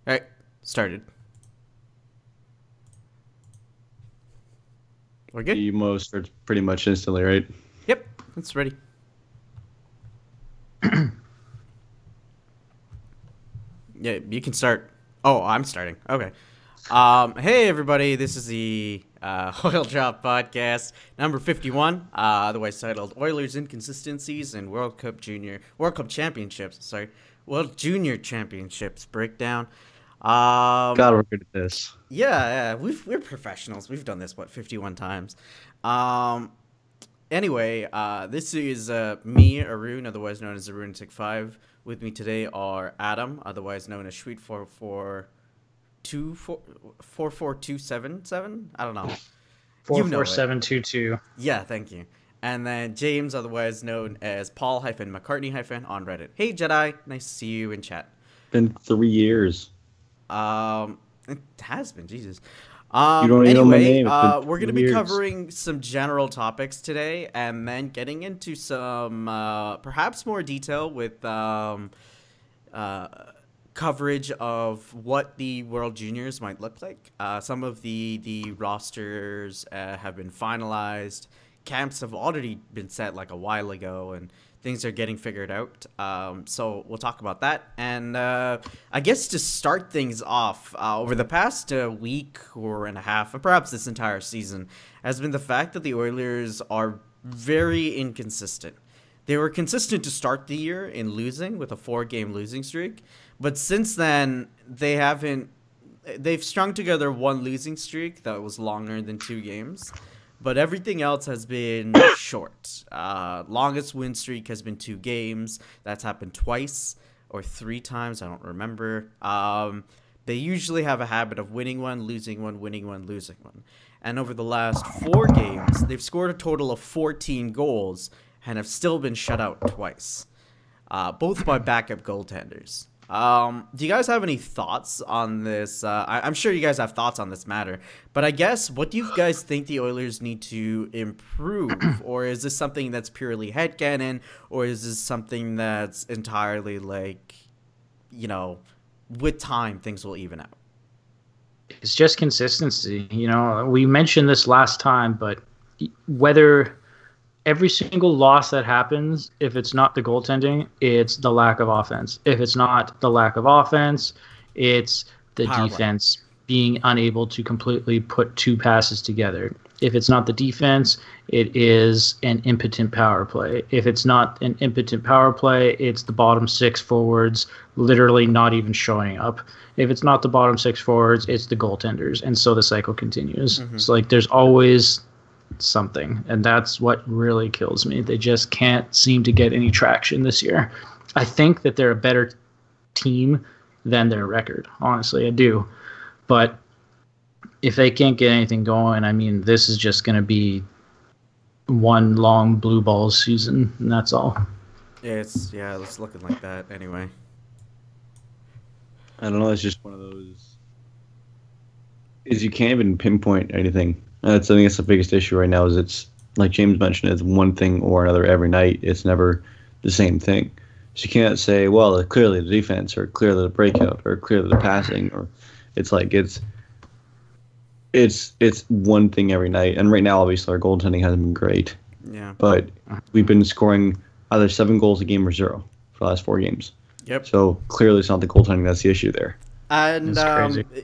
All right, started. We're good? The most starts pretty much instantly, right? Yep, it's ready. Yeah, you can start. Oh, I'm starting. Okay. Hey everybody, this is the Oil Drop Podcast number 51, otherwise titled Oilers Inconsistencies and World Cup Championships. Sorry, World Junior Championships breakdown. God, we're good at this. Yeah, we're professionals. We've done this 51 times. Um, Anyway, this is me, Arun, otherwise known as Arun65. With me today are Adam, otherwise known as Sweet 44277. I don't know. You know it. 44722. Yeah, thank you. And then James, otherwise known as Paul-McCartney- on Reddit. Hey Jedi, nice to see you in chat. Been 3 years. It has been, Jesus. You don't even know my name. We're going to be covering some general topics today and then getting into some perhaps more detail with coverage of what the World Juniors might look like. Some of the rosters have been finalized. Camps have already been set like a while ago, and things are getting figured out. So we'll talk about that. And I guess to start things off, over the past week and a half, and perhaps this entire season, has been the fact that the Oilers are very inconsistent. They were consistent to start the year in losing with a 4-game losing streak. But since then, they've strung together one losing streak that was longer than 2 games. But everything else has been short. Longest win streak has been 2 games. That's happened twice or 3 times. I don't remember. They usually have a habit of winning one, losing one, winning one, losing one. And over the last 4 games, they've scored a total of 14 goals and have still been shut out twice, both by backup goaltenders. Do you guys have any thoughts on this? I'm sure you guys have thoughts on this matter, but I guess, what do you guys think the Oilers need to improve? Or is this something that's purely headcanon? Or is this something that's entirely like, with time, things will even out? It's just consistency. We mentioned this last time, but whether every single loss that happens, if it's not the goaltending, it's the lack of offense. If it's not the lack of offense, it's the defense being unable to completely put 2 passes together. If it's not the defense, it is an impotent power play. If it's not an impotent power play, it's the bottom 6 forwards literally not even showing up. If it's not the bottom 6 forwards, it's the goaltenders. And so the cycle continues. Mm-hmm. It's like there's always something, and that's what really kills me. They just can't seem to get any traction this year. I think that they're a better team than their record. Honestly, I do. But if they can't get anything going, I mean, this is just going to be one long blue balls season, and that's all. It's looking like that anyway. I don't know. It's just one of those. Is you can't even pinpoint anything. I think that's the biggest issue right now. Is it's like James mentioned, it's one thing or another every night. It's never the same thing. So you can't say, well, clearly the defense, or clearly the breakout, or clearly the passing, or it's like it's one thing every night. And right now, obviously, our goaltending hasn't been great. Yeah. But we've been scoring either 7 goals a game or 0 for the last 4 games. Yep. So clearly, it's not the goaltending that's the issue there. And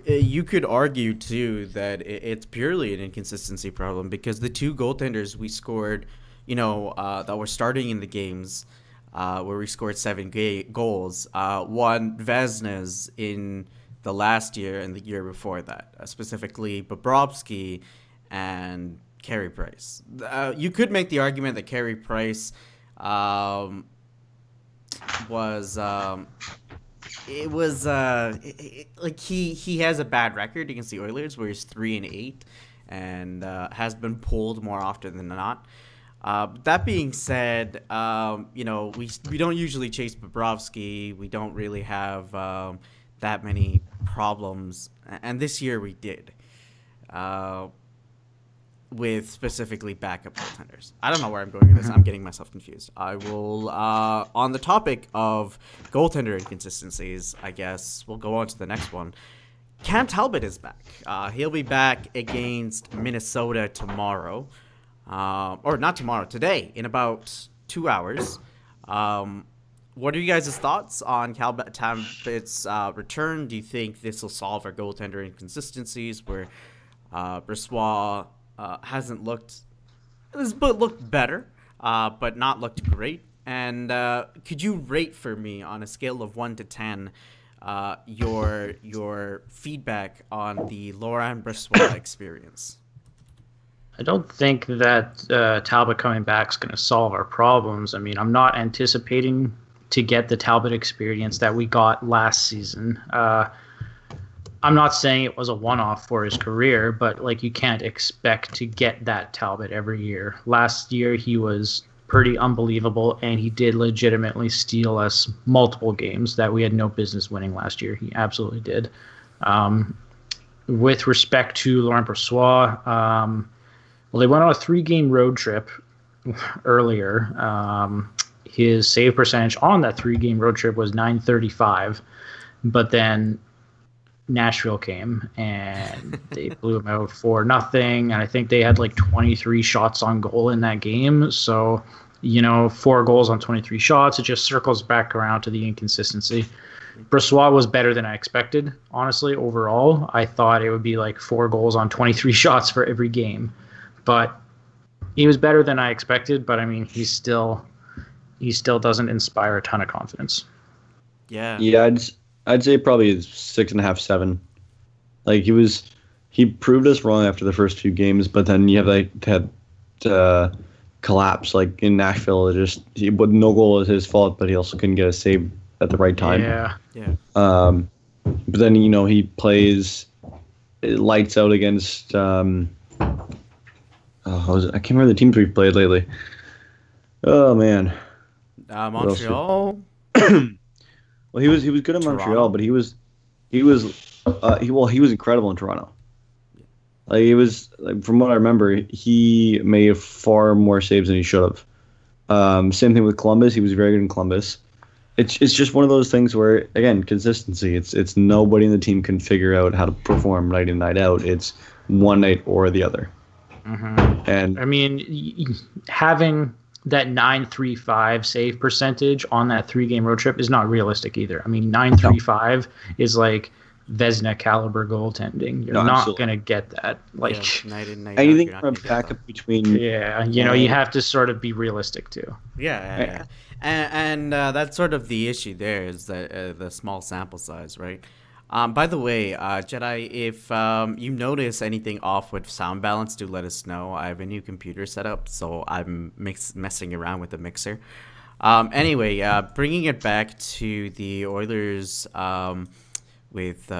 you could argue, too, that it's purely an inconsistency problem, because the 2 goaltenders we scored, that were starting in the games where we scored 7 goals, one Vesna's in the last year and the year before that, specifically Bobrovsky and Carey Price. You could make the argument that Carey Price was... he has a bad record against the Oilers, where he's 3-8 and has been pulled more often than not. That being said, we don't usually chase Bobrovsky. We don't really have that many problems, and this year we did. with specifically backup goaltenders. I don't know where I'm going with this. I'm getting myself confused. I will, on the topic of goaltender inconsistencies, I guess we'll go on to the next one. Cam Talbot is back. He'll be back against Minnesota tomorrow. Or not tomorrow, today, in about 2 hours. What are you guys' thoughts on Talbot's return? Do you think this will solve our goaltender inconsistencies where Bressois hasn't looked better, but not looked great? And could you rate for me on a scale of 1 to 10 your feedback on the Laurent Bressois experience? I don't think that Talbot coming back is going to solve our problems. I mean, I'm not anticipating to get the Talbot experience that we got last season. I'm not saying it was a one-off for his career, but like you can't expect to get that Talbot every year. Last year he was pretty unbelievable, and he did legitimately steal us multiple games that we had no business winning last year. He absolutely did. With respect to Laurent Bressois, well, they went on a 3-game road trip earlier. His save percentage on that 3-game road trip was .935, but then Nashville came and they blew him out 4-0. And I think they had like 23 shots on goal in that game. So, 4 goals on 23 shots. It just circles back around to the inconsistency. Bressois was better than I expected, honestly, overall. I thought it would be like 4 goals on 23 shots for every game. But he was better than I expected, but I mean, he still doesn't inspire a ton of confidence. Yeah. Yeah, I'd say probably 6.5, 7. Like he proved us wrong after the first few games, but then you have had collapse like in Nashville. But no goal was his fault, but he also couldn't get a save at the right time. Yeah. But then he plays lights out against. I can't remember the teams we've played lately. Oh man, Montreal. Well, he was good in Montreal, but he was incredible in Toronto. Like from what I remember, he made far more saves than he should have. Same thing with Columbus. He was very good in Columbus. It's just one of those things where, again, consistency. It's nobody in the team can figure out how to perform night in, night out. It's one night or the other. Mm-hmm. And I mean, having that .935 save percentage on that 3-game road trip is not realistic either. I mean, .935 is like Vezina caliber goaltending. You're not going to get that. Like night in, night anything out, from backup between. Yeah, you have to sort of be realistic too. Yeah. And that's sort of the issue there is the small sample size, right? By the way, Jedi, if you notice anything off with sound balance, do let us know. I have a new computer set up, so I'm messing around with the mixer. Anyway, bringing it back to the Oilers with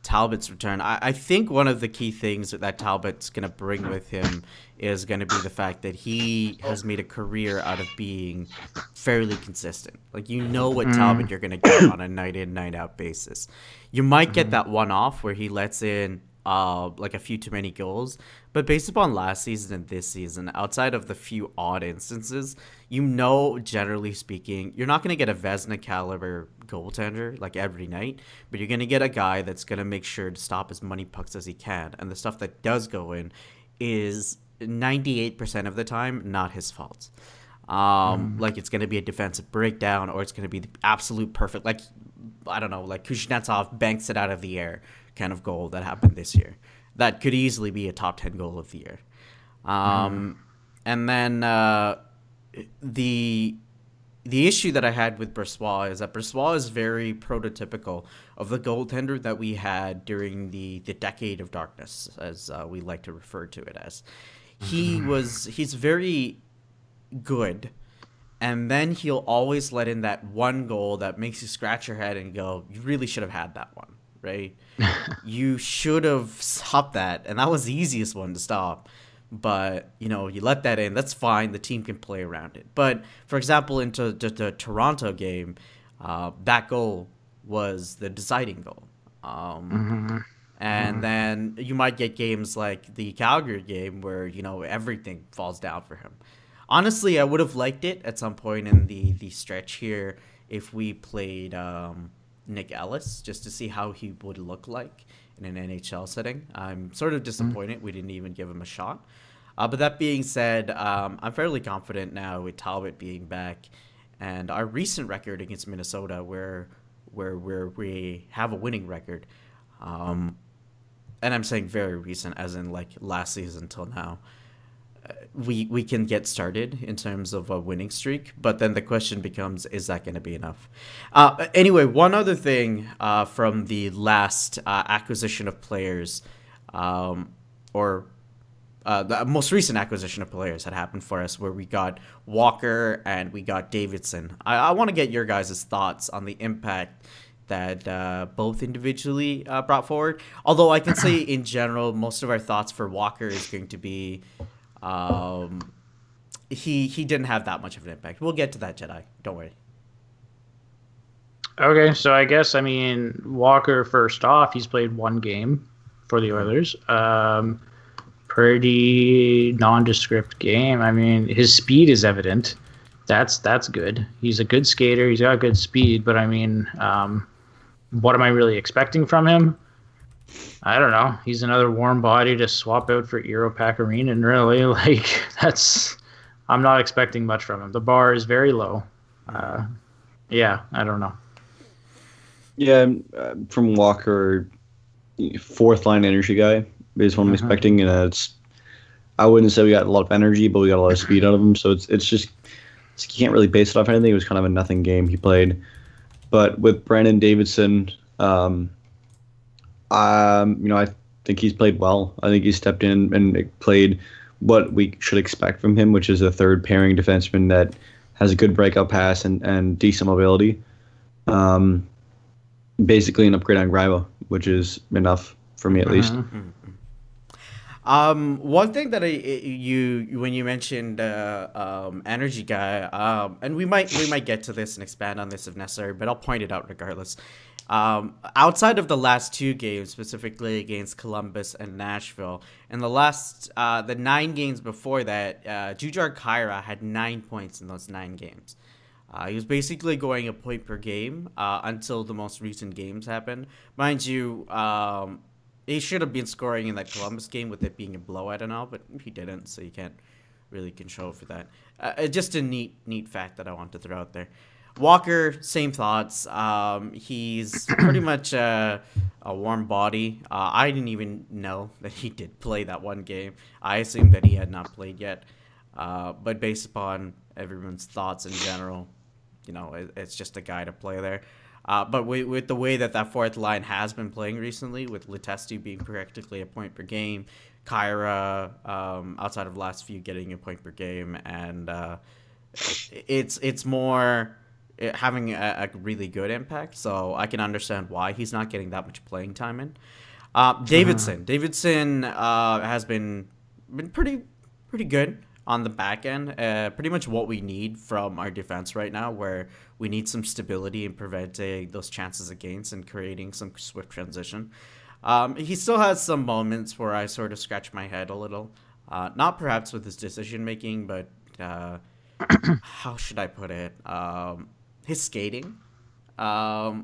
Talbot's return, I think one of the key things that Talbot's going to bring with him is going to be the fact that he has made a career out of being fairly consistent. Like, what Talbot you're going to get on a night in, night out basis. You might get that one-off where he lets in like a few too many goals, but based upon last season and this season, outside of the few odd instances, generally speaking, you're not going to get a Vezina caliber goaltender like every night, but you're going to get a guy that's going to make sure to stop as many pucks as he can, and the stuff that does go in is 98% of the time not his fault. Like it's going to be a defensive breakdown, or it's going to be the absolute perfect, like I don't know, like Kuznetsov banks it out of the air kind of goal that happened this year. That could easily be a top 10 goal of the year. And then the issue that I had with Bressois is that Bressois is very prototypical of the goaltender that we had during the decade of darkness, as we like to refer to it as. He's very good, and then he'll always let in that one goal that makes you scratch your head and go, you really should have had that one, right? You should have stopped that, and that was the easiest one to stop. But, you let that in. That's fine. The team can play around it. But, for example, into the Toronto game, that goal was the deciding goal. And then you might get games like the Calgary game where, everything falls down for him. Honestly, I would have liked it at some point in the stretch here if we played Nick Ellis, just to see how he would look like in an NHL setting. I'm sort of disappointed we didn't even give him a shot. But that being said, I'm fairly confident now with Talbot being back and our recent record against Minnesota where we have a winning record. And I'm saying very recent, as in like last season till now. We can get started in terms of a winning streak, but then the question becomes, is that going to be enough? Anyway, one other thing from the last acquisition of players, or the most recent acquisition of players had happened for us, where we got Walker and we got Davidson. I want to get your guys' thoughts on the impact that both individually brought forward. Although I can say in general, most of our thoughts for Walker is going to be he didn't have that much of an impact. We'll get to that, Jedi. Don't worry. Okay, so I guess, Walker, first off, he's played one game for the Oilers. Pretty nondescript game. His speed is evident. That's good. He's a good skater. He's got good speed, but what am I really expecting from him? I don't know. He's another warm body to swap out for Eero Pakarinen, really. I'm not expecting much from him. The bar is very low. Yeah, I don't know. Yeah, from Walker, fourth line energy guy is what I'm expecting, and I wouldn't say we got a lot of energy, but we got a lot of speed out of him. So it's just you can't really base it off anything. It was kind of a nothing game he played. But with Brandon Davidson, I think he's played well. I think he stepped in and played what we should expect from him, which is a third pairing defenseman that has a good breakout pass and decent mobility. Basically an upgrade on Greiva, which is enough for me at least. One thing that when you mentioned energy guy, and we might get to this and expand on this if necessary, but I'll point it out regardless. Outside of the last two games, specifically against Columbus and Nashville, in the 9 games before that, Jujhar Khaira had 9 points in those 9 games. He was basically going a point per game until the most recent games happened. Mind you, he should have been scoring in that Columbus game with it being a blowout and all, but he didn't, so you can't really control for that. Just a neat fact that I want to throw out there. Walker, same thoughts. He's pretty much a warm body. I didn't even know that he did play that one game. I assumed that he had not played yet. But based upon everyone's thoughts in general, it's just a guy to play there. But with the way that fourth line has been playing recently, with Letestu being practically a point per game, Khaira, outside of last few, getting a point per game, and it's more having a really good impact. So I can understand why he's not getting that much playing time in. Davidson has been pretty good on the back end, pretty much what we need from our defense right now, where we need some stability in preventing those chances against and creating some swift transition. He still has some moments where I sort of scratch my head a little, not perhaps with his decision making, but how should I put it? His skating, I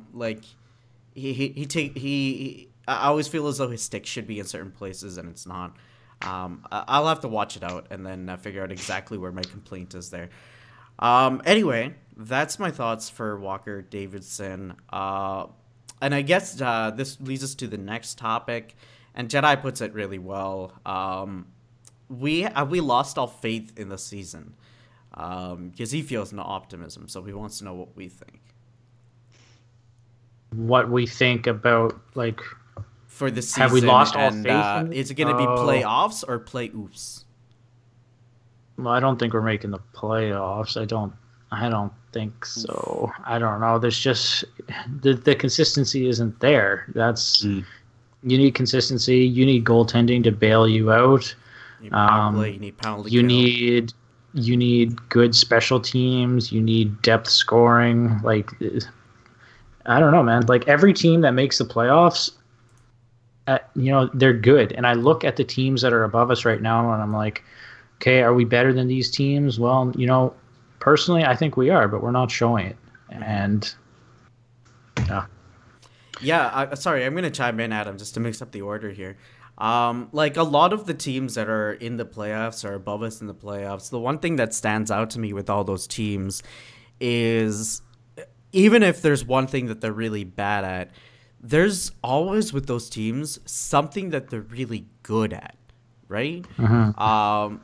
always feel as though his stick should be in certain places and it's not. I'll have to watch it out and then figure out exactly where my complaint is there. Anyway, that's my thoughts for Walker Davidson. And I guess this leads us to the next topic. And Jedi puts it really well. We lost all faith in the season because he feels no optimism. So he wants to know what we think. What we think about, like, for the season. Have we lost all faith in is it going to be playoffs or play-offs? Well, I don't think we're making the playoffs. I don't think so. I don't know. There's just the consistency isn't there. You need consistency. You need goaltending to bail you out. You need power play. You need penalty kill. You need good special teams. You need depth scoring. Like, I don't know, man. Like, every team that makes the playoffs they're good. And I look at the teams that are above us right now, and I'm like, okay, are we better than these teams? Well, personally, I think we are, but we're not showing it. And yeah. Yeah, sorry, I'm going to chime in, Adam, just to mix up the order here. Like a lot of the teams that are in the playoffs are above us in the playoffs. The one thing that stands out to me with all those teams is even if there's one thing that they're really bad at, there's always with those teams something that they're really good at, right?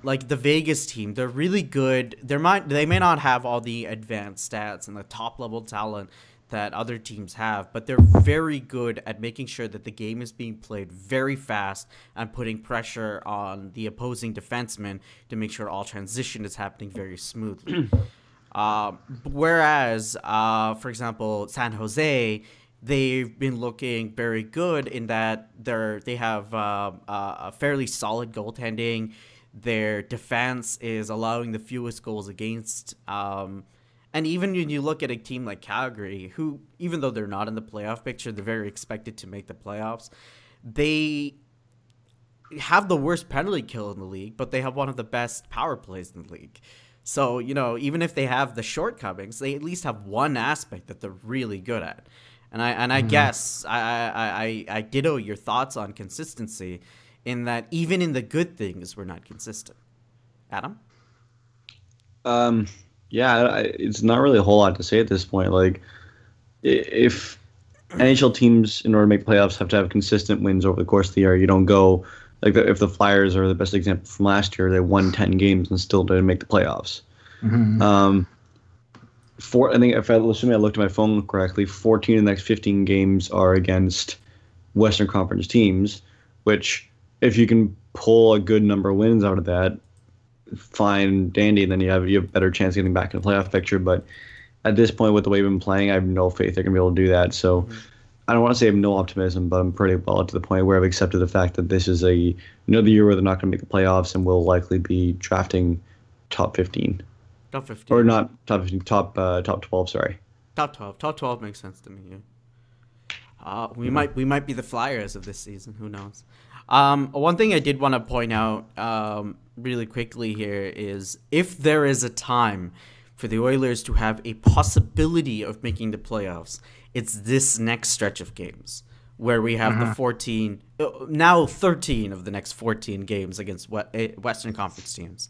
Like the Vegas team, they're really good. They may not have all the advanced stats and the top level talent that other teams have, but they're very good at making sure that the game is being played very fast and putting pressure on the opposing defenseman to make sure all transition is happening very smoothly. Whereas, for example, San Jose, they've been looking very good in that they have a fairly solid goaltending. Their defense is allowing the fewest goals against. And even when you look at a team like Calgary, who, even though they're not in the playoff picture, they're very expected to make the playoffs. They have the worst penalty kill in the league, but they have one of the best power plays in the league. So, even if they have the shortcomings, they at least have one aspect that they're really good at. And I guess I ditto your thoughts on consistency in that even in the good things, we're not consistent. Adam? Yeah, it's not really a whole lot to say at this point. Like, if NHL teams, in order to make playoffs, have to have consistent wins over the course of the year, you don't go like if the Flyers are the best example from last year, they won 10 games and still didn't make the playoffs. I think assuming I looked at my phone correctly, 14 of the next 15 games are against Western Conference teams, which if you can pull a good number of wins out of that, fine, dandy, then you have a better chance of getting back in the playoff picture. But at this point, with the way we've been playing, I have no faith they're going to be able to do that. So I don't want to say I have no optimism, but I'm pretty well to the point where I've accepted the fact that this is another year where they're not going to make the playoffs and will likely be drafting top 15. Top 15. Or not top 15, top 12, sorry. Top 12. Top 12 makes sense to me, yeah. We might be the Flyers of this season. Who knows? One thing I did want to point out really quickly here is if there is a time for the Oilers to have a possibility of making the playoffs, it's this next stretch of games where we have the 13 of the next 14 games against Western Conference teams.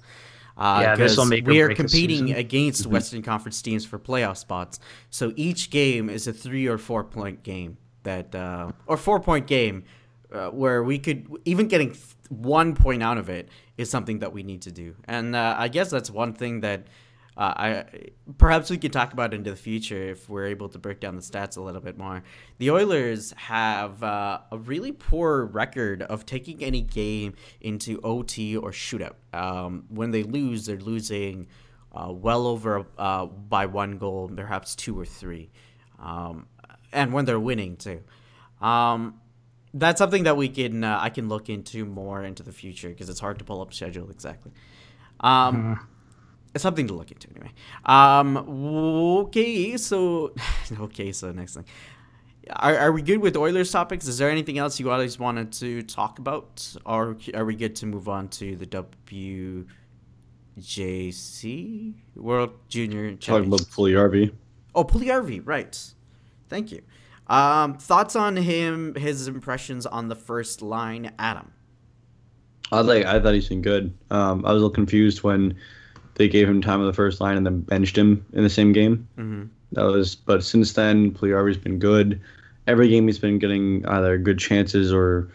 This will make we are competing against Western Conference teams for playoff spots. So each game is a 3 or 4 point game or 4 point game. Where we could even getting 1 point out of it is something that we need to do, and I guess that's one thing that perhaps we could talk about into the future if we're able to break down the stats a little bit more. The Oilers have a really poor record of taking any game into OT or shootout. When they lose, they're losing well over by 1 goal, perhaps 2 or 3, and when they're winning too. That's something that we can I can look into more into the future because it's hard to pull up a schedule exactly. It's something to look into anyway. So next thing. Are we good with Oilers topics? Is there anything else you guys wanted to talk about? Or are we good to move on to the WJC? World Junior Championships? Talking about Puljujärvi. Oh, Puljujärvi, right. Thank you. Thoughts on him, his impressions on the first line, Adam? I thought he's been good. I was a little confused when they gave him time on the first line and then benched him in the same game. But since then, Puljujärvi's been good. Every game he's been getting either good chances or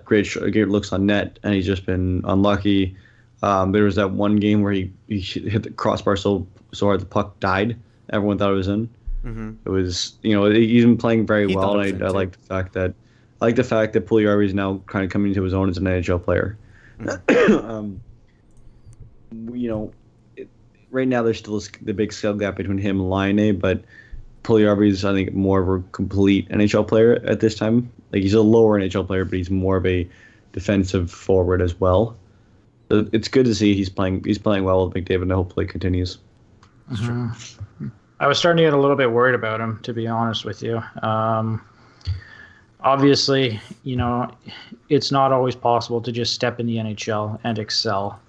great looks on net, and he's just been unlucky. There was that one game where he hit the crossbar so hard the puck died. Everyone thought it was in. It was, he's been playing very well, and I like the fact that Puljujärvi is now kind of coming into his own as an NHL player. Right now there's still the big skill gap between him and Laine, but Puljujärvi is, I think, more of a complete NHL player at this time. Like, he's a lower NHL player, but he's more of a defensive forward as well. So it's good to see he's playing well with McDavid, and hopefully it continues. That's true. I was starting to get a little bit worried about him, to be honest with you. obviously, it's not always possible to just step in the NHL and excel.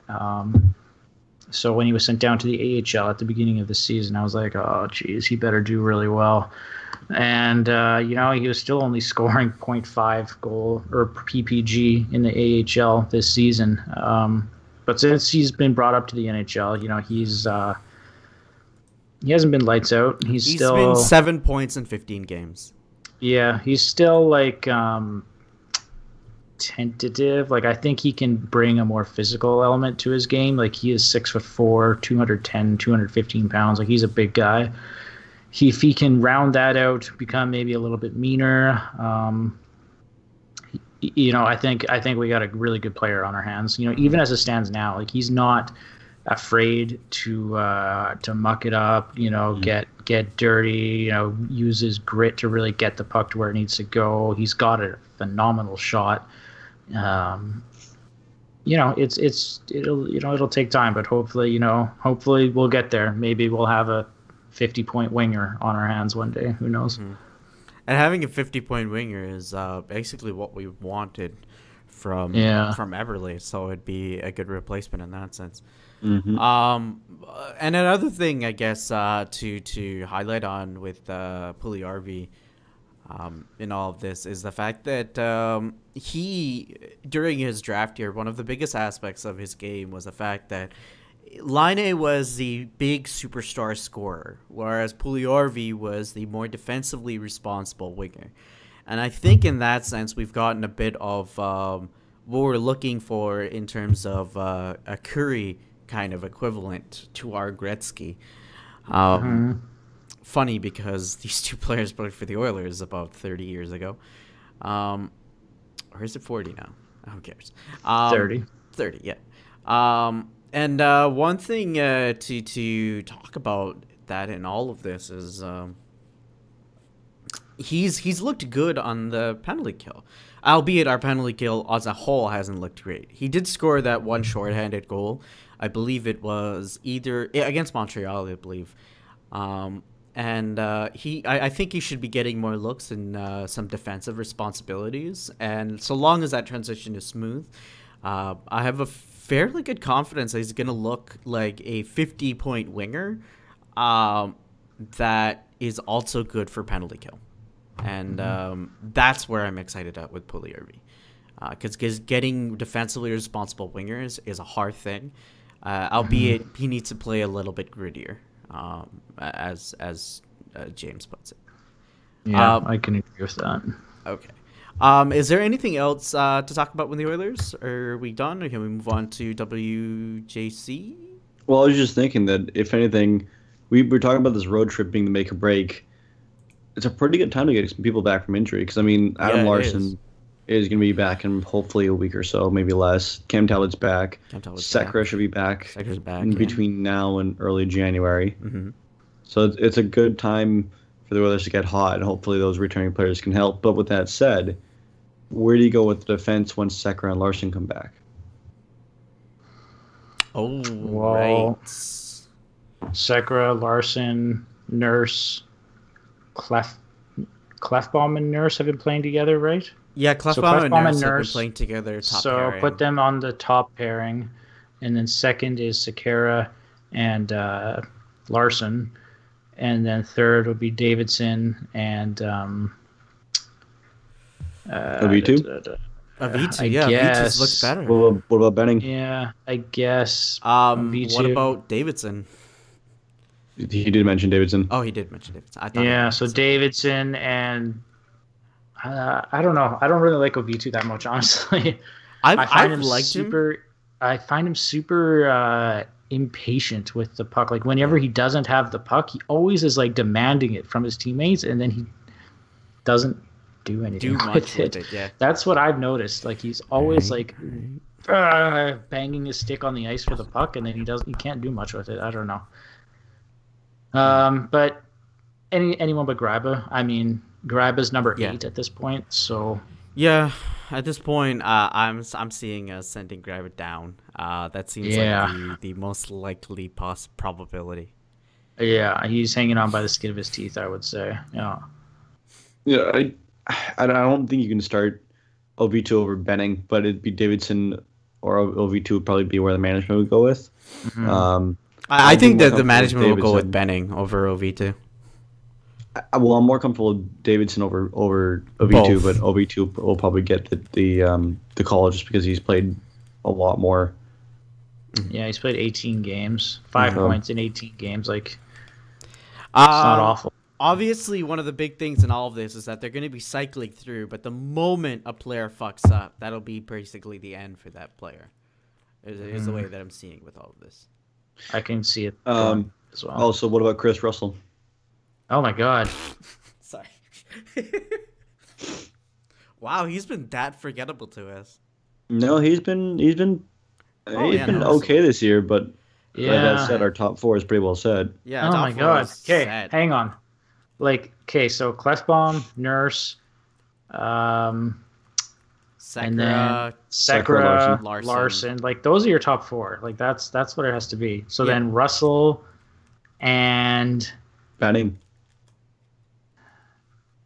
So when he was sent down to the AHL at the beginning of the season, I was like, oh, geez, he better do really well. And, he was still only scoring 0.5 goal or PPG in the AHL this season. But since he's been brought up to the NHL, he hasn't been lights out. He's still been 7 points in 15 games. Yeah, he's still like tentative. Like, I think he can bring a more physical element to his game. Like, he is 6'4", 210, 215 pounds. Like, he's a big guy. If he can round that out, become maybe a little bit meaner, I think we got a really good player on our hands. Even as it stands now, like, he's not afraid to muck it up. Get dirty. Use his grit to really get the puck to where it needs to go. He's got a phenomenal shot. It'll take time, but hopefully we'll get there. Maybe we'll have a 50-point winger on our hands one day. Who knows? Mm-hmm. And having a 50-point winger is basically what we wanted from Eberle, so it'd be a good replacement in that sense. Mm-hmm. And another thing, I guess, to highlight on with Puljujarvi in all of this is the fact that he, during his draft year, one of the biggest aspects of his game was the fact that Laine was the big superstar scorer, whereas Puljujarvi was the more defensively responsible winger. And I think in that sense, we've gotten a bit of what we're looking for in terms of a Curry kind of equivalent to our Gretzky. Funny because these two players played for the Oilers about 30 years ago. Or is it 40 now? Who cares? 30. 30, yeah. And one thing to talk about that in all of this is he's looked good on the penalty kill, albeit our penalty kill as a whole hasn't looked great. He did score that one shorthanded goal. I believe it was either against Montreal, I believe. I think he should be getting more looks and some defensive responsibilities. And so long as that transition is smooth, I have a fairly good confidence that he's going to look like a 50-point winger that is also good for penalty kill. And that's where I'm excited at with Puljujarvi. Because getting defensively responsible wingers is a hard thing, albeit he needs to play a little bit grittier, as James puts it. Yeah, I can agree with that. Okay. Is there anything else to talk about with the Oilers? Are we done, or can we move on to WJC? Well, I was just thinking that if anything, we were talking about this road trip being the make or break. It's a pretty good time to get some people back from injury because, Adam Larson is going to be back in hopefully a week or so, maybe less. Cam Talbot's back. Sekera should be back between now and early January. Mm-hmm. So it's a good time for the Oilers to get hot, and hopefully those returning players can help. But with that said, where do you go with the defense once Sekera and Larson come back? Oh, well, right. Sekera, Larson, Nurse, Clefbaum and Nurse have been playing together, right? Yeah, Clefbaum and Nurse have been playing together. Pairing. Put them on the top pairing, and then second is Sekera and Larson, and then third would be Davidson and V2. V2, yeah, V2 looks better. What about Benning? Yeah, I guess. V2. What about Davidson? He did mention Davidson. Oh, he did mention Davidson. I thought so Davidson and I don't know. I don't really like V2 that much, honestly. I find him super impatient with the puck. Like whenever he doesn't have the puck, he always is like demanding it from his teammates, and then he doesn't do anything with it. Yeah. That's what I've noticed. Like he's always banging his stick on the ice for the puck, and then he can't do much with it. I don't know. But anyone but Greiba. Greiba's number 8 at this point. So yeah, at this point, I'm seeing us sending Greiba down. That seems like the most likely probability. Yeah, he's hanging on by the skin of his teeth, I would say. Yeah. Yeah, I don't think you can start OV2 over Benning, but it'd be Davidson or OV2 would probably be where the management would go with. Mhm. I I'd be think more that the comfortable with management will go with Davidson. Benning over OV2. Well, I'm more comfortable with Davidson over OV2, Both. but OV2 will probably get the call just because he's played a lot more. Yeah, he's played 18 games, 5 Mhm. points in 18 games. Like, it's not awful. Obviously, one of the big things in all of this is that they're going to be cycling through, but the moment a player fucks up, that'll be basically the end for that player. Is the way that I'm seeing with all of this. I can see it going as well. Also, what about Chris Russell? Oh my God. Sorry. Wow, he's been that forgettable to us. No, he's been okay this year, but like I said, our top 4 is pretty well set. Yeah. Oh top my four God. is Okay, set. hang on. Like, okay, so Klefbom, Nurse, and then Sakura, Sekera, Larson. Larson. Like, those are your top 4. Like, that's what it has to be. So Yeah. then Russell and Benning,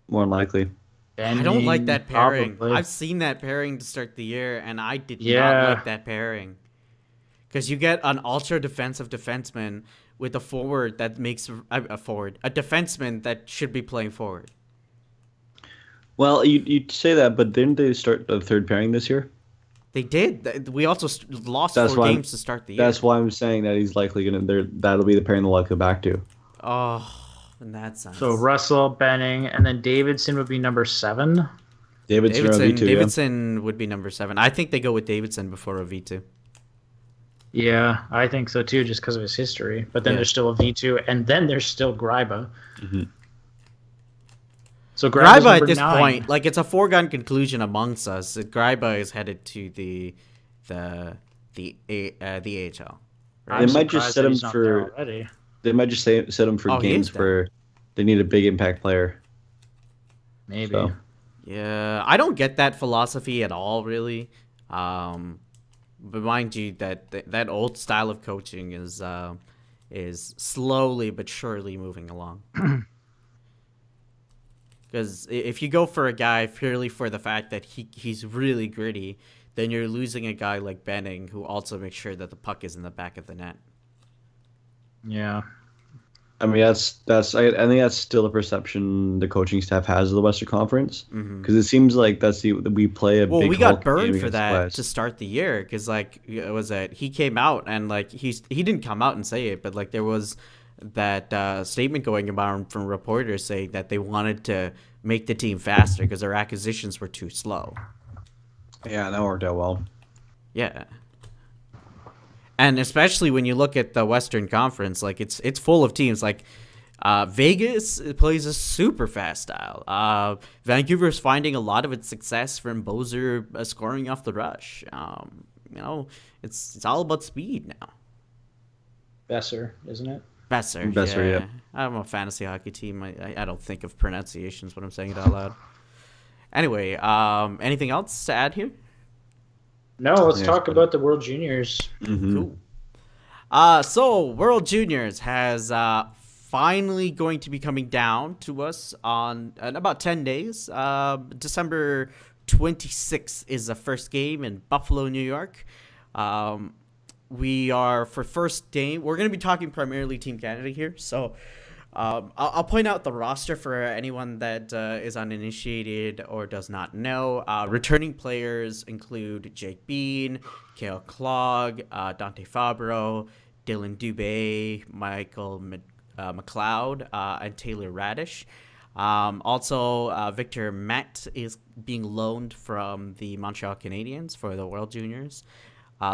more than likely. I don't like that pairing. Probably. I've seen that pairing to start the year, and I did not Yeah. like that pairing. Because you get an ultra defensive defenseman with a forward that makes a defenseman that should be playing forward. Well, you'd say that, but didn't they start the third pairing this year? They did. We also lost That's 4 why games to start the year. That's why I'm saying that he's likely that'll be the pairing they'll go back to. Oh, in that sense. So Russell, Benning, and then Davidson would be number 7. Davidson would be number 7. I think they go with Davidson before a V2. Yeah, I think so too, just because of his history. But then there's still a V2, and then there's still Greiba. Mm-hmm. So Greiba's Greiba number at this 9. point, like, it's a foregone conclusion amongst us. Greiba is headed to the AHL. I'm They might just surprised set that him he's not there for. already. They might just set him for Oh, he games is there. where they need a big impact player. Maybe. So. Yeah, I don't get that philosophy at all, really. But mind you, that old style of coaching is slowly but surely moving along. Because if you go for a guy purely for the fact that he's really gritty, then you're losing a guy like Benning, who also makes sure that the puck is in the back of the net. Yeah. I mean, I think that's still the perception the coaching staff has of the Western Conference, because it seems like we play a big. Well, we got Hulk game burned for against that West. to start the year, because like it was that he came out and like he didn't come out and say it, but like there was that statement going about from reporters saying that they wanted to make the team faster because their acquisitions were too slow. Yeah, that worked out well. Yeah. And especially when you look at the Western Conference, like it's full of teams. Like Vegas plays a super fast style. Vancouver's finding a lot of its success from Bozer scoring off the rush. It's all about speed now. Besser, isn't it? Besser, yeah. I'm a fantasy hockey team. I don't think of pronunciations when I'm saying it out loud. Anyway, anything else to add here? No, let's talk about the World Juniors. Mm-hmm. Cool. So World Juniors has finally going to be coming down to us in about 10 days. December 26th is the first game in Buffalo, New York. We are for first game. We're going to be talking primarily Team Canada here. So I'll point out the roster for anyone that is uninitiated or does not know. Returning players include Jake Bean, Cale Clogg, Dante Fabro, Dylan Dubé, Michael McLeod, and Taylor Radish. Also, Victor Matt is being loaned from the Montreal Canadiens for the World Juniors.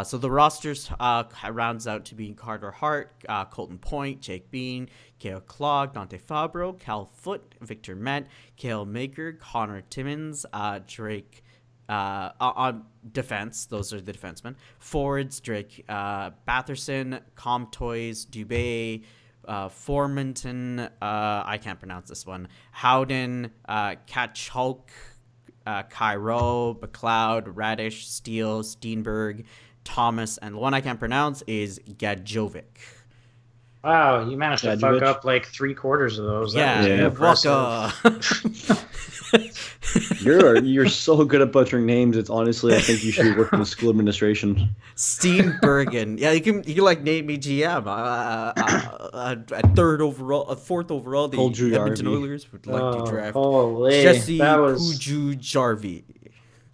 So the rosters rounds out to be Carter Hart, Colton Point, Jake Bean, Cale Clogg, Dante Fabro, Cal Foote, Victor Met, Cale Maker, Connor Timmins, Drake. On defense, those are the defensemen. Forwards, Drake Batherson, Comtois, Dubé, Formanton, I can't pronounce this one, Howden, Kachuk, Cairo, McLeod, Radish, Steele, Steenberg, Thomas, and the one I can't pronounce is Gadjovic. Wow, you managed to fuck Djokovic. up like 3/4 of those. Yeah, Yeah. Walker. You're so good at butchering names. It's honestly, I think you should work in the school administration. Steenbergen. Yeah, you can like name me GM. A fourth overall. The Told you, Edmonton Jarvie. Oilers would like to draft Holy, Jesse that was Puju Jarvie.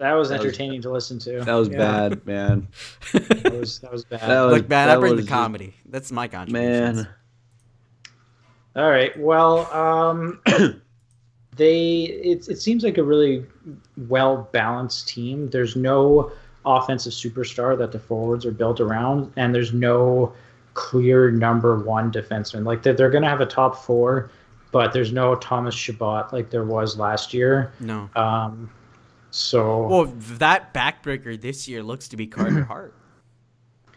entertaining to listen to. That was bad, man. That was bad. That was- Look, man, I that bring was the just- comedy. That's my contribution. Man, All right. Well, it seems like a really well balanced team. There's no offensive superstar that the forwards are built around, and there's no clear number one defenseman. Like they're going to have a top four, but there's no Thomas Chabot like there was last year. No. So Well, that backbreaker this year looks to be Carter Hart.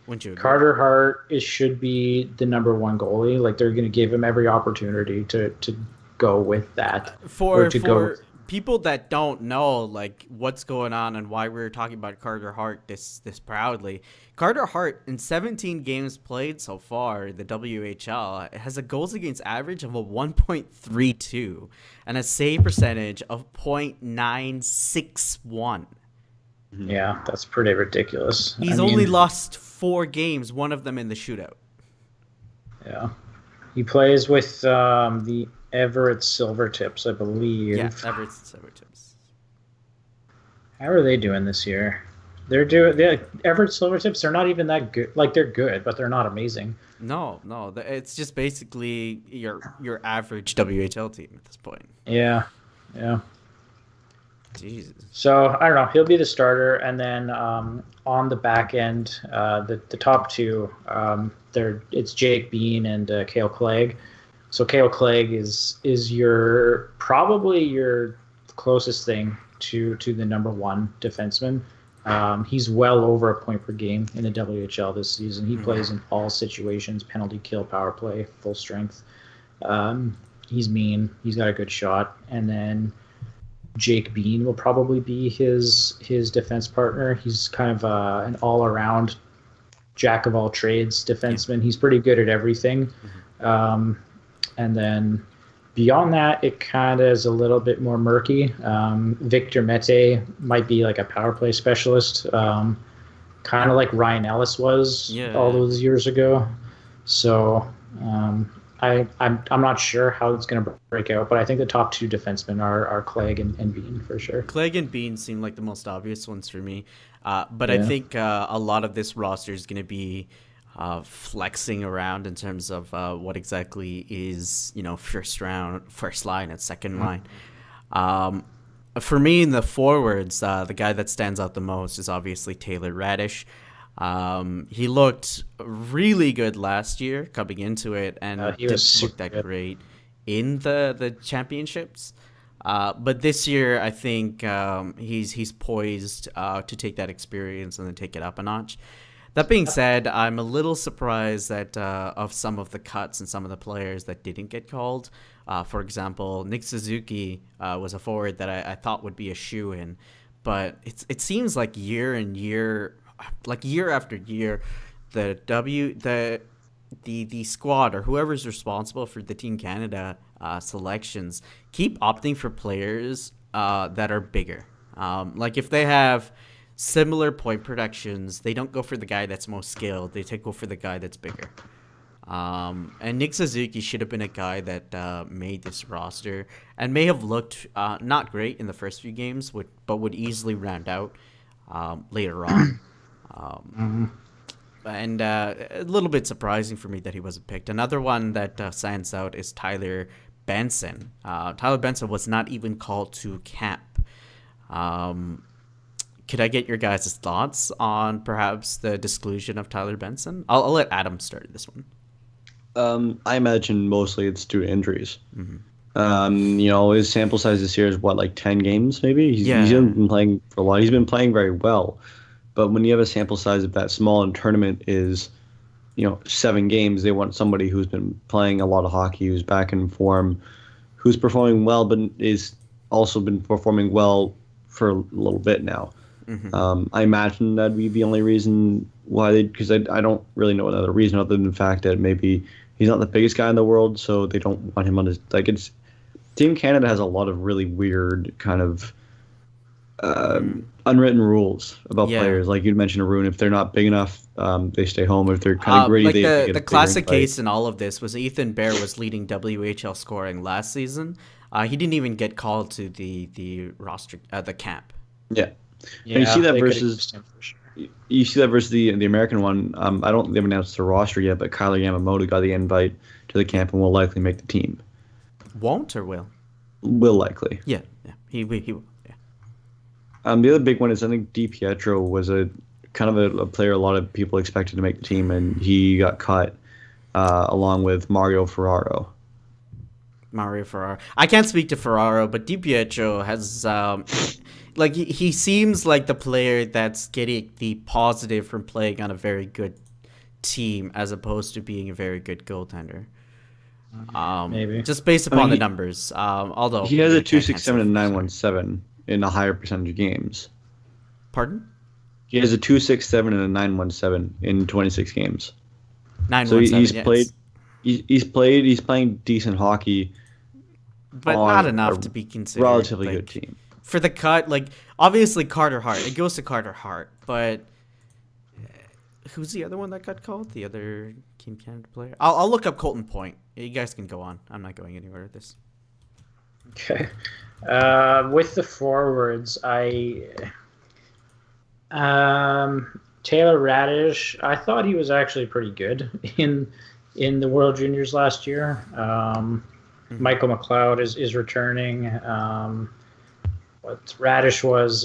Wouldn't you agree? Carter Hart should be the number one goalie. Like they're going to give him every opportunity to go with that. For or to go people that don't know like what's going on and why we're talking about Carter Hart this proudly, Carter Hart in 17 games played so far, the WHL has a goals against average of a 1.32 and a save percentage of .961. Yeah, that's pretty ridiculous. He's only lost 4 games, one of them in the shootout. Yeah. He plays with the Everett Silvertips, I believe. Yeah, Everett Silvertips. How are they doing this year? Everett Silvertips, they're not even that good. Like, they're good, but they're not amazing. No, it's just basically your average WHL team at this point. Yeah. Jesus. So, I don't know. He'll be the starter, and then on the back end, the top two, it's Jake Bean and Cale Clegg. So Cale Clegg is probably your closest thing to the number one defenseman. He's well over a point per game in the WHL this season. He plays in all situations: penalty kill, power play, full strength. He's mean. He's got a good shot. And then Jake Bean will probably be his defense partner. He's kind of an all-around jack of all trades defenseman. He's pretty good at everything. And then beyond that, it kind of is a little bit more murky. Victor Mete might be like a power play specialist, kind of like Ryan Ellis was all those years ago. So I'm not sure how it's going to break out, but I think the top two defensemen are Clegg and Bean for sure. Clegg and Bean seem like the most obvious ones for me, but I think a lot of this roster is going to be flexing around in terms of what exactly is first line and second line. For me in the forwards, the guy that stands out the most is obviously Taylor Radish. He looked really good last year coming into it, and didn't look that great in the championships. But this year, I think he's poised to take that experience and then take it up a notch. That being said, I'm a little surprised that of some of the cuts and some of the players that didn't get called. For example, Nick Suzuki was a forward that I thought would be a shoo-in, but it seems like year after year, the squad or whoever's responsible for the Team Canada selections keep opting for players that are bigger. Like if they have similar point productions, they don't go for the guy that's most skilled. They go for the guy that's bigger. And Nick Suzuki should have been a guy that made this roster and may have looked not great in the first few games, but would easily round out later on. And a little bit surprising for me that he wasn't picked. Another one that stands out is Tyler Benson. Tyler Benson was not even called to camp. Could I get your guys' thoughts on perhaps the exclusion of Tyler Benson? I'll let Adam start this one. I imagine mostly it's due to injuries. His sample size this year is like 10 games maybe. He's been playing for a while. He's been playing very well, but when you have a sample size of that small and tournament is 7 games, they want somebody who's been playing a lot of hockey, who's back in form, who's performing well, but is also been performing well for a little bit now. I imagine that'd be the only reason why because I don't really know another reason other than the fact that maybe he's not the biggest guy in the world, so they don't want him on his like. It's Team Canada has a lot of really weird kind of unwritten rules about players. Like you mentioned, Arun, if they're not big enough, they stay home. If they're kind of gritty, like they get the a classic bigger case in all of this was Ethan Bear was leading WHL scoring last season. He didn't even get called to the roster, the camp. Yeah, and you see that versus you see that versus the American one. I don't they haven't announced the roster yet, but Kyler Yamamoto got the invite to the camp and will likely make the team. Won't or will? Will likely. Yeah. He will. Yeah. The other big one is I think DiPietro was a kind of a player a lot of people expected to make the team, and he got cut along with Mario Ferraro. I can't speak to Ferraro, but DiPietro has like he seems like the player that's getting the positive from playing on a very good team as opposed to being a very good goaltender. Maybe just based upon the numbers. Although he has a 267 and 917 in a higher percentage of games. Pardon? He has a 267 and a 917 in 26 games. 917. So he's played. He's playing decent hockey, but not enough to be considered relatively like, good team. For the cut, like obviously Carter Hart. It goes to Carter Hart, but who's the other one that got called? The other Team Canada player? I'll look up Colton Point. You guys can go on. I'm not going anywhere with this. Okay. With the forwards, Taylor Radish, I thought he was actually pretty good in the World Juniors last year. Michael McLeod is returning. Radish was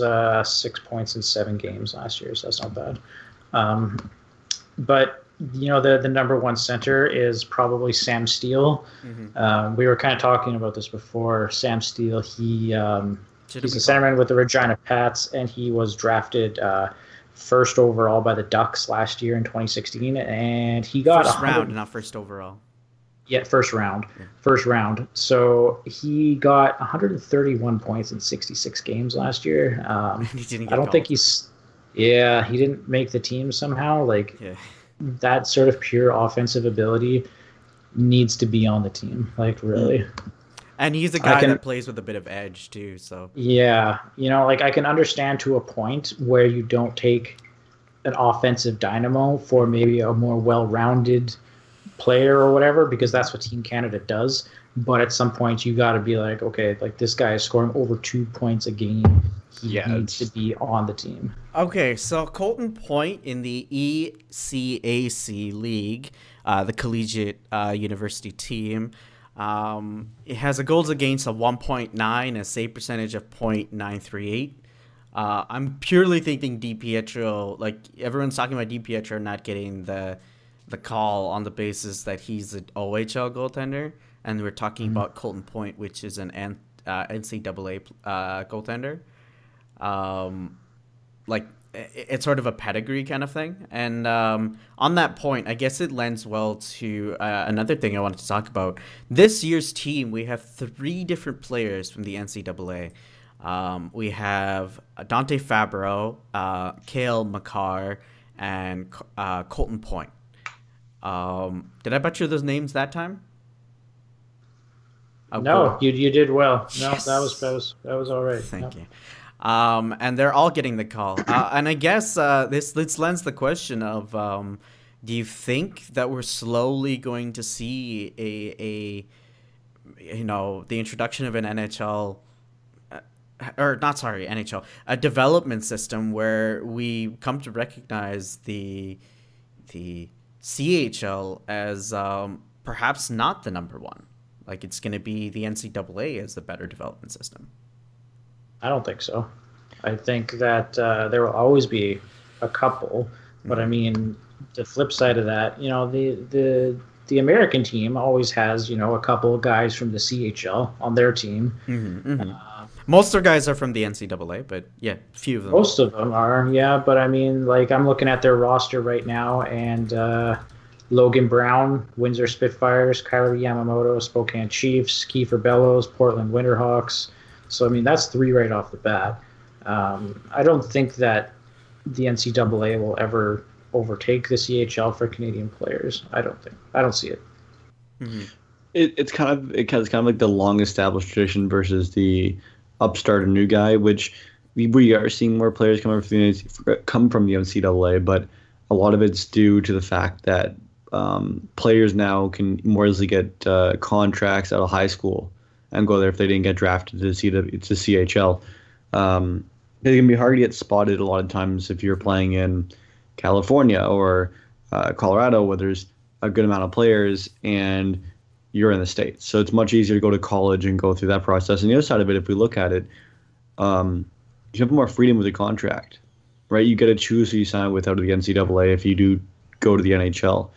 6 points in 7 games last year, so that's not bad. But the number one center is probably Sam Steele. We were kind of talking about this before. Sam Steele, he's a centerman with the Regina Pats, and he was drafted first overall by the Ducks last year in 2016, and he got first round, not first overall. Yeah, first round. So he got 131 points in 66 games last year. He didn't I don't think he didn't make the team somehow. That sort of pure offensive ability needs to be on the team, like really. And he's a guy that plays with a bit of edge too, so. Yeah, I can understand to a point where you don't take an offensive dynamo for maybe a more well-rounded player or whatever, because that's what Team Canada does. But at some point, you got to be like, okay, like this guy is scoring over 2 points a game. He needs to be on the team. Okay, so Colton Point in the ECAC League, the collegiate university team, it has a goals against of 1.9, a save percentage of .938. I'm purely thinking DiPietro, like everyone's talking about DiPietro not getting the call on the basis that he's an OHL goaltender, and we're talking about Colton Point, which is an NCAA goaltender. Like it's sort of a pedigree kind of thing. And on that point, I guess it lends well to another thing I wanted to talk about. This year's team, we have 3 different players from the NCAA. We have Dante Fabro, Cale Makar, and Colton Point. Did I butcher those names that time? Oh, no, cool. you did well. Yes. No, that was all right. Thank you. And they're all getting the call. And I guess this lends the question of, do you think that we're slowly going to see the introduction of an NHL, NHL, a development system where we come to recognize the CHL as perhaps not the number one? Like it's going to be the NCAA as the better development system. I don't think so. I think that there will always be a couple, but I mean, the flip side of that, the American team always has, a couple of guys from the CHL on their team. Most of the guys are from the NCAA, but yeah, a few of them. Most of them are, yeah. But I mean, like I'm looking at their roster right now, and Logan Brown, Windsor Spitfires, Kyler Yamamoto, Spokane Chiefs, Kiefer Bellows, Portland Winterhawks. So, I mean, that's 3 right off the bat. I don't think that the NCAA will ever overtake the CHL for Canadian players. I don't see it. It's kind of like the long established tradition versus the upstart or new guy, which we are seeing more players come from the NCAA, but a lot of it's due to the fact that players now can more easily get contracts out of high school and go there if they didn't get drafted to CHL. It can be hard to get spotted a lot of times if you're playing in California or Colorado, where there's a good amount of players and you're in the States. So it's much easier to go to college and go through that process. And the other side of it, if we look at it, you have more freedom with your contract, right? You get to choose who you sign with out of the NCAA if you do go to the NHL.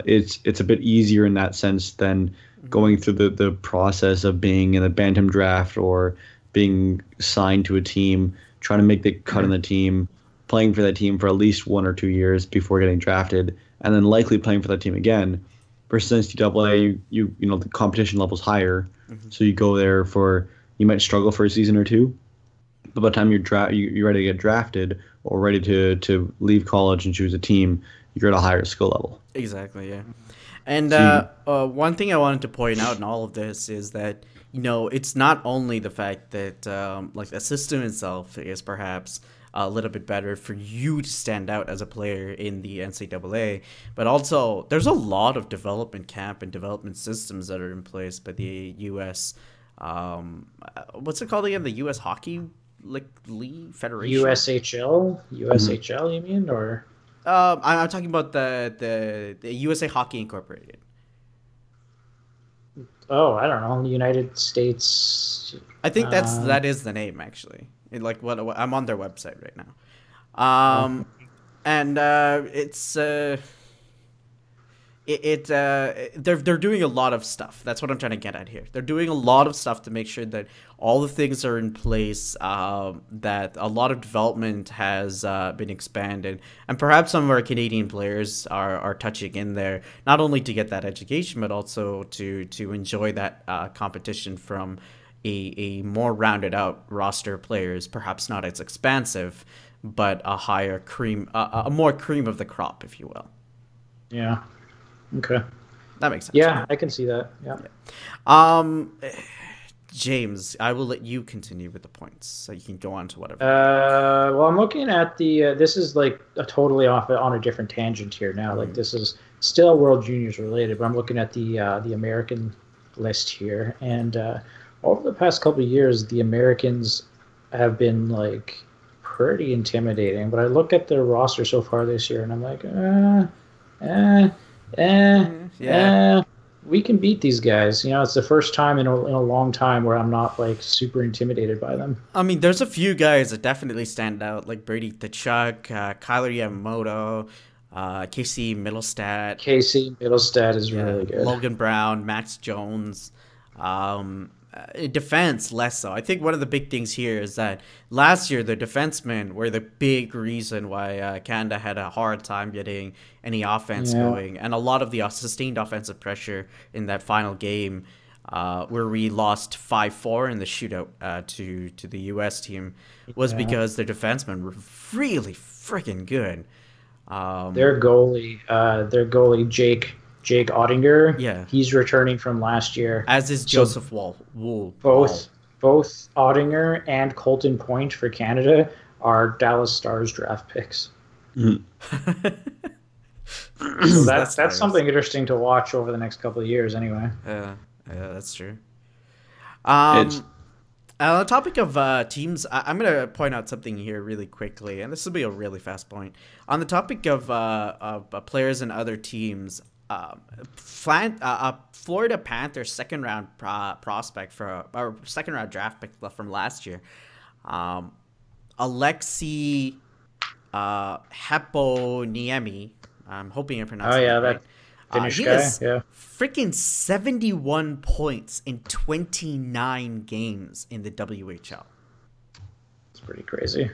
It's a bit easier in that sense than going through the process of being in a bantam draft or being signed to a team, trying to make the cut in the team, playing for that team for at least 1 or 2 years before getting drafted, and then likely playing for that team again. Versus NCAA, you know the competition level's higher, so you go there you might struggle for a season or two, but by the time you're ready to get drafted or ready to leave college and choose a team, you're at a higher skill level. Exactly, yeah. And one thing I wanted to point out in all of this is that, you know, it's not only the fact that like the system itself is perhaps a little bit better for you to stand out as a player in the NCAA, but also there's a lot of development camp and development systems that are in place by the U.S. What's it called again? The U.S. Hockey League Federation? USHL, you mean? Or I'm talking about the USA Hockey Incorporated. Oh, I don't know. United States. I think that is the name actually. Like what I'm on their website right now, and it's they're doing a lot of stuff. That's what I'm trying to get at here. They're doing a lot of stuff to make sure that all the things are in place, that a lot of development has been expanded, and perhaps some of our Canadian players are touching in there, not only to get that education, but also to enjoy that competition from a more rounded out roster of players, perhaps not as expansive, but a higher cream, a more cream of the crop, if you will. Yeah. Okay. That makes sense. Yeah, I can see that. Yeah. James, I will let you continue with the points, so you can go on to whatever. Well, I'm looking at the. This is like totally on a different tangent here now. Like this is still World Juniors related, but I'm looking at the American list here, and over the past couple of years, the Americans have been like pretty intimidating. But I look at their roster so far this year, and I'm like, we can beat these guys. You know, it's the first time in a long time where I'm not like super intimidated by them. I mean, there's a few guys that definitely stand out, like Brady Tkachuk, Kyler Yamamoto, Casey Middlestat. Casey Middlestat is really good. Logan Brown, Max Jones. Defense, less so. I think one of the big things here is that last year the defensemen were the big reason why Canada had a hard time getting any offense going, and a lot of the sustained offensive pressure in that final game, where we lost 5-4 in the shootout to the U.S. team, was because their defensemen were really freaking good. Their goalie Jake Ottinger, he's returning from last year. As is Joseph Wool. Both Ottinger and Colton Point for Canada are Dallas Stars draft picks. So that's something interesting to watch over the next couple of years anyway. Yeah, that's true. On the topic of teams, I'm going to point out something here really quickly, and this will be a really fast point. On the topic of players and other teams, Florida Panthers second round prospect or second round draft pick from last year, Alexei Heponiemi. I'm hoping I pronounced that right. Finnish he guy. has freaking 71 points in 29 games in the WHL. It's pretty crazy.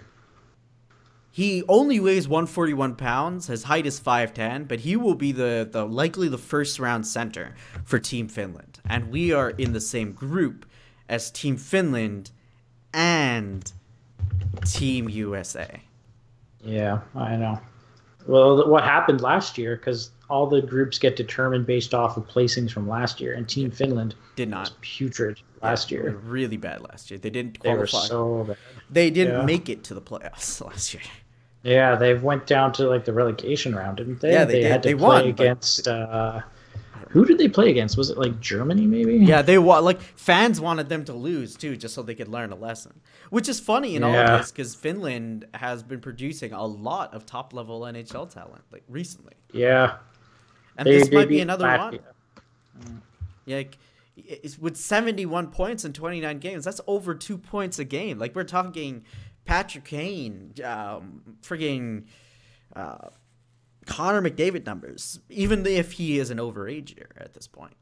He only weighs 141 pounds. His height is 5'10", but he will be the likely the first round center for Team Finland. And we are in the same group as Team Finland and Team USA. Yeah, I know. Well, what happened last year, because all the groups get determined based off of placings from last year, and Team Finland Did was not. putrid Yeah, last they were year. really bad last year. They didn't They were qualify. so bad. They didn't Yeah. make it to the playoffs last year. Yeah, they went down to like the relegation round, didn't they? Yeah, they did. had to They play won, but against. Who did they play against? Was it like Germany, maybe? Yeah, they like fans wanted them to lose too, just so they could learn a lesson. Which is funny in all of this because Finland has been producing a lot of top-level NHL talent like recently, Yeah. and this might be beat another one. Latvia. Yeah, like, with 71 points in 29 games, that's over 2 points a game. Like we're talking Patrick Kane, frigging Connor McDavid numbers, even if he is an overager at this point.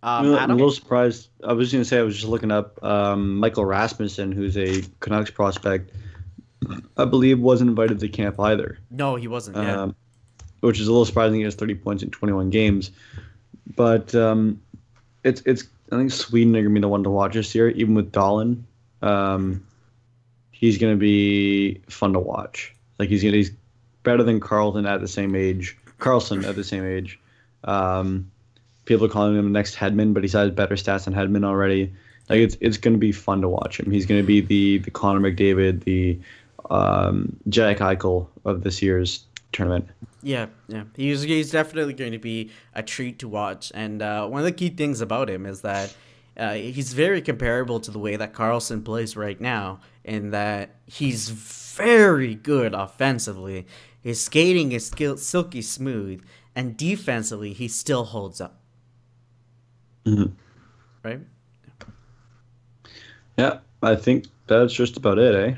I'm a Adam? little surprised. I was going to say I was just looking up Michael Rasmussen, who's a Canucks prospect. I believe wasn't invited to camp either. No, he wasn't. Yeah. Which is a little surprising. He has 30 points in 21 games, but it's I think Sweden are going to be the one to watch this year, even with Dahlin. He's going to be fun to watch. Like he's better than Carlson at the same age. People are calling him the next Hedman, but he's had better stats than Hedman already. Like it's going to be fun to watch him. He's going to be the Connor McDavid, the Jack Eichel of this year's tournament. Yeah. He's definitely going to be a treat to watch. And one of the key things about him is that he's very comparable to the way that Carlson plays right now, in that he's very good offensively. His skating is silky smooth, and defensively he still holds up. Mm-hmm. Right? Yeah, I think that's just about it, eh?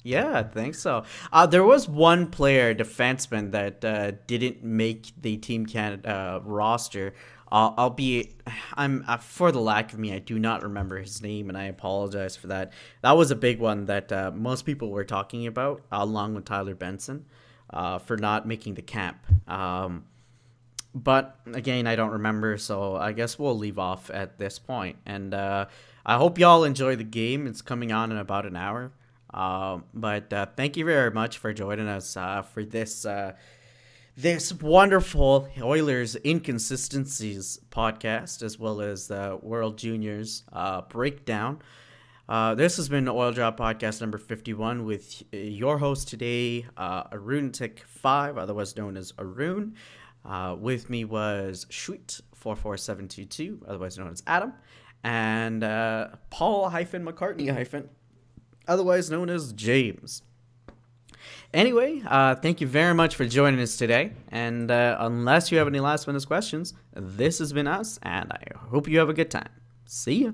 Yeah, I think so. There was one player, defenseman, that didn't make the Team Canada roster. Albeit, for the lack of me, I do not remember his name, and I apologize for that. That was a big one that most people were talking about, along with Tyler Benson, for not making the camp. But again, I don't remember, so I guess we'll leave off at this point. And I hope y'all enjoy the game. It's coming on in about an hour. But thank you very much for joining us for this wonderful Oilers Inconsistencies podcast, as well as the World Juniors breakdown. This has been Oil Drop Podcast number 51 with your host today, Arunetic5, otherwise known as Arun. With me was Sweet44722, otherwise known as Adam, and Paul-McCartney- otherwise known as James. Anyway, thank you very much for joining us today. And unless you have any last minute questions, this has been us, and I hope you have a good time. See ya.